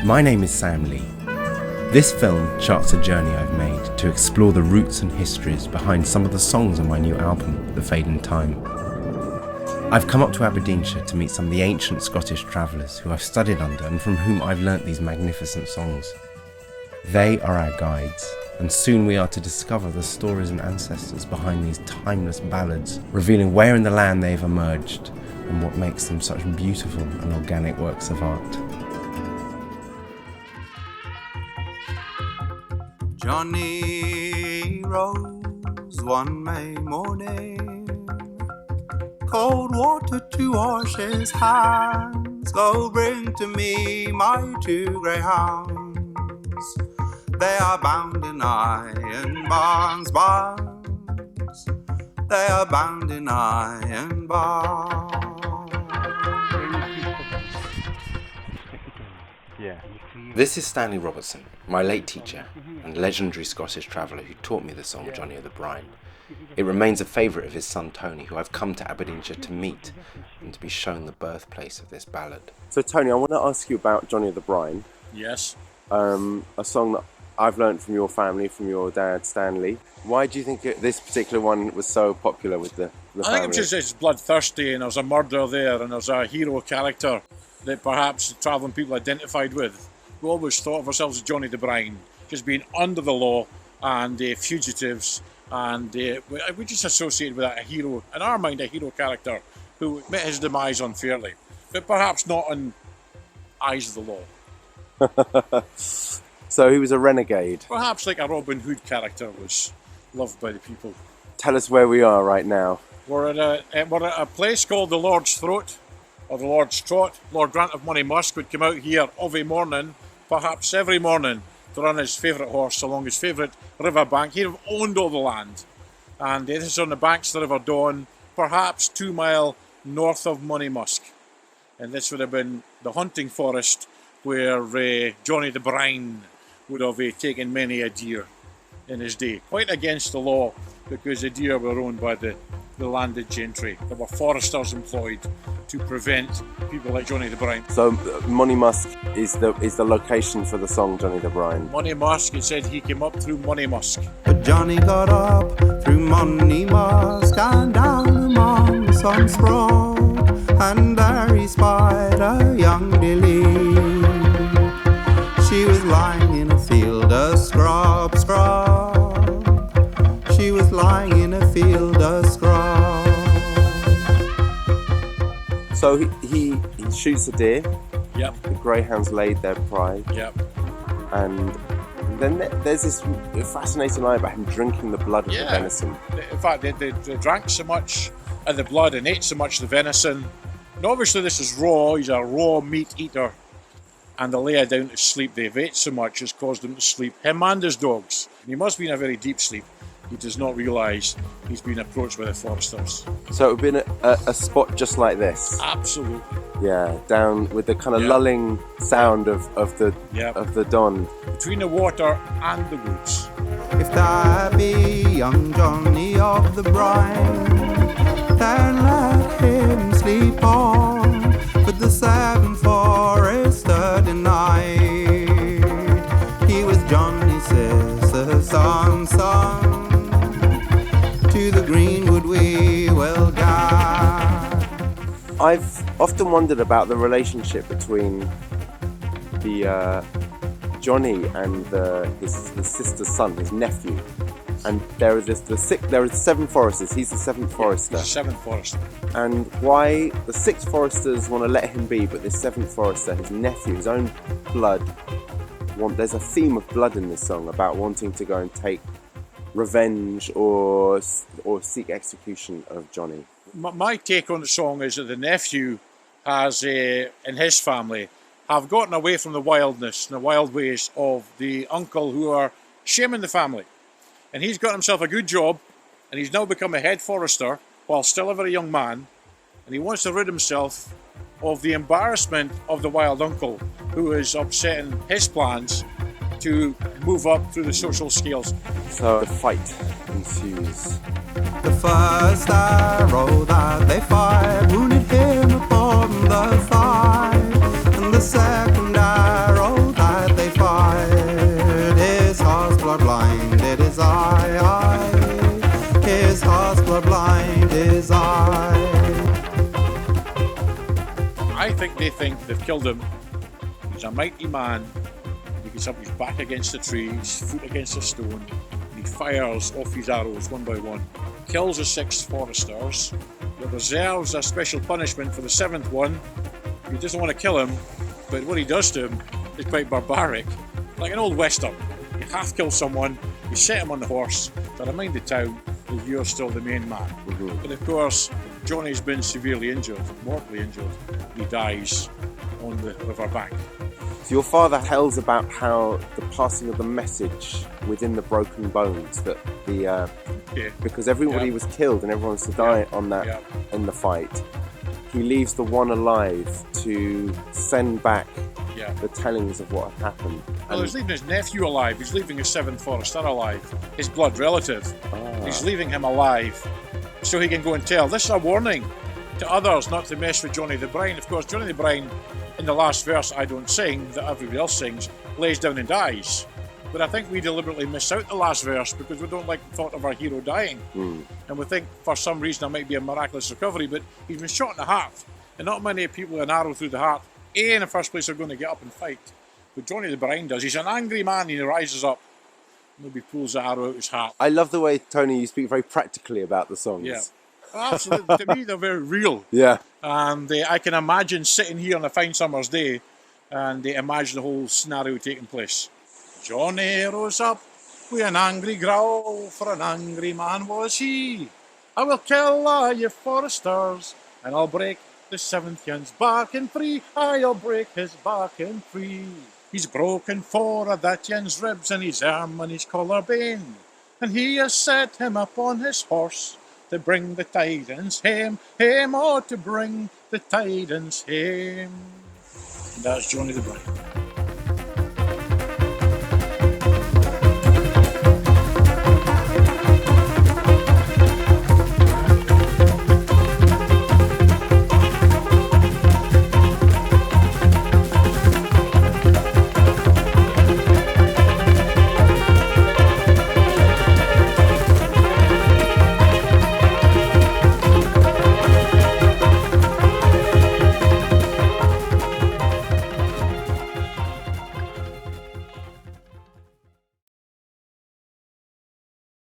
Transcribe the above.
My name is Sam Lee. This film charts a journey I've made to explore the roots and histories behind some of the songs on my new album, The Fade in Time. I've come up to Aberdeenshire to meet some of the ancient Scottish travellers who I've studied under and from whom I've learnt these magnificent songs. They are our guides, and soon we are to discover the stories and ancestors behind these timeless ballads, revealing where in the land they've emerged and what makes them such beautiful and organic works of art. Johnny rose one May morning, cold water to wash his hands. Go bring to me my two greyhounds. They are bound in iron bonds. They are bound in iron bonds. This is Stanley Robertson, my late teacher and legendary Scottish traveller who taught me the song Jonny O the Brine. It remains a favourite of his son Tony, who I've come to Aberdeenshire to meet and to be shown the birthplace of this ballad. So Tony, I want to ask you about Jonny O the Brine. Yes. A song that I've learnt from your family, from your dad Stanley. Why do you think this particular one was so popular with the family? I think it's bloodthirsty, and there's a murder there, and there's a hero character that perhaps travelling people identified with. We always thought of ourselves as Jonny O the Brine, just being under the law and fugitives, and we just associated with that a hero, in our mind a hero character who met his demise unfairly, but perhaps not in eyes of the law. So he was a renegade. Perhaps like a Robin Hood character was loved by the people. Tell us where we are right now. We're at a place called the Lord's Throat, or the Lord's Trot. Lord Grant of Monymusk would come out here of a morning, perhaps every morning, to run his favourite horse along his favourite river bank. He'd have owned all the land. And this is on the banks of the River Don, perhaps 2 miles north of Monymusk. And this would have been the hunting forest where Jonny O the Brine would have taken many a deer in his day. Quite against the law, because the deer were owned by the landed gentry. There were foresters employed to prevent people like Jonny O the Brine. So Monymusk is the location for the song Jonny O the Brine. Monymusk, it said he came up through Monymusk. But Johnny got up through Monymusk and down among some scrub, and there he spied a young dilly. She was lying in a field of scrub. She was lying in a field of scrub. So he shoots a deer. Yep. The greyhounds laid their pride. Yep. And then there's this fascinating line about him drinking the blood of the venison. In fact, they drank so much of the blood and ate so much of the venison. And obviously this is raw. He's a raw meat eater. And the lay down to sleep, they've ate so much has caused him to sleep, him and his dogs. He must be in a very deep sleep. He does not realise he's been approached by the foresters. So it would have been a spot just like this? Absolutely. Yeah, down with the kind of lulling sound of the Don. Between the water and the woods. If there be young Johnny of the Brine, then let him sleep on. But the 7 forester denied he was Johnny's sister's son. To the greenwood we will guide. I've often wondered about the relationship between the Johnny and his sister's son, his nephew. And there are 7 foresters. He's the 7th forester. The 7th forester. And why the 6 foresters want to let him be, but this 7th forester, his nephew, his own blood, there's a theme of blood in this song about wanting to go and take revenge or seek execution of Johnny. My take on the song is that the nephew has, in his family, have gotten away from the wildness and the wild ways of the uncle who are shaming the family. And he's got himself a good job, and he's now become a head forester while still a very young man, and he wants to rid himself of the embarrassment of the wild uncle who is upsetting his plans to move up through the social scales. So the fight ensues. The first arrow that they fired wounded him upon the thigh, and the second arrow think they think they've killed him. He's a mighty man. He gets up his back against a tree, his foot against a stone, and he fires off his arrows one by one. Kills the 6 foresters, but reserves a special punishment for the 7th one. He doesn't want to kill him, but what he does to him is quite barbaric. Like an old western. You half kill someone, you set him on the horse to remind the town that you're still the main man. But of course, Johnny's been severely injured, mortally injured. He dies on the river bank. So your father tells about how the passing of the message within the broken bones, that the because everybody was killed and everyone was to die on that in the fight. He leaves the one alive to send back the tellings of what had happened. Well, he's leaving his nephew alive. He's leaving his 7th forester alive. His blood relative. He's leaving him alive so he can go and tell. This is a warning to others not to mess with Jonny the Brine. Of course, Jonny the Brine, in the last verse I don't sing, that everybody else sings, lays down and dies. But I think we deliberately miss out the last verse because we don't like the thought of our hero dying. And we think for some reason there might be a miraculous recovery, but he's been shot in the heart. And not many people with an arrow through the heart, in the first place, are going to get up and fight. But Jonny the Brine does. He's an angry man and he rises up. Maybe pulls the arrow out his heart. I love the way, Tony, you speak very practically about the songs. Yeah. Absolutely. To me, they're very real. Yeah. And I can imagine sitting here on a fine summer's day and imagine the whole scenario taking place. Johnny rose up with an angry growl, for an angry man was he. I will kill all you foresters, and I'll break the 7th yon's back in free. I'll break his back in free. He's broken 4 of that yon's ribs, and his arm and his collar bane. And he has set him up on his horse to bring the tidings hame. Him ought to bring the tidings hame. And that's Jonny the Brine.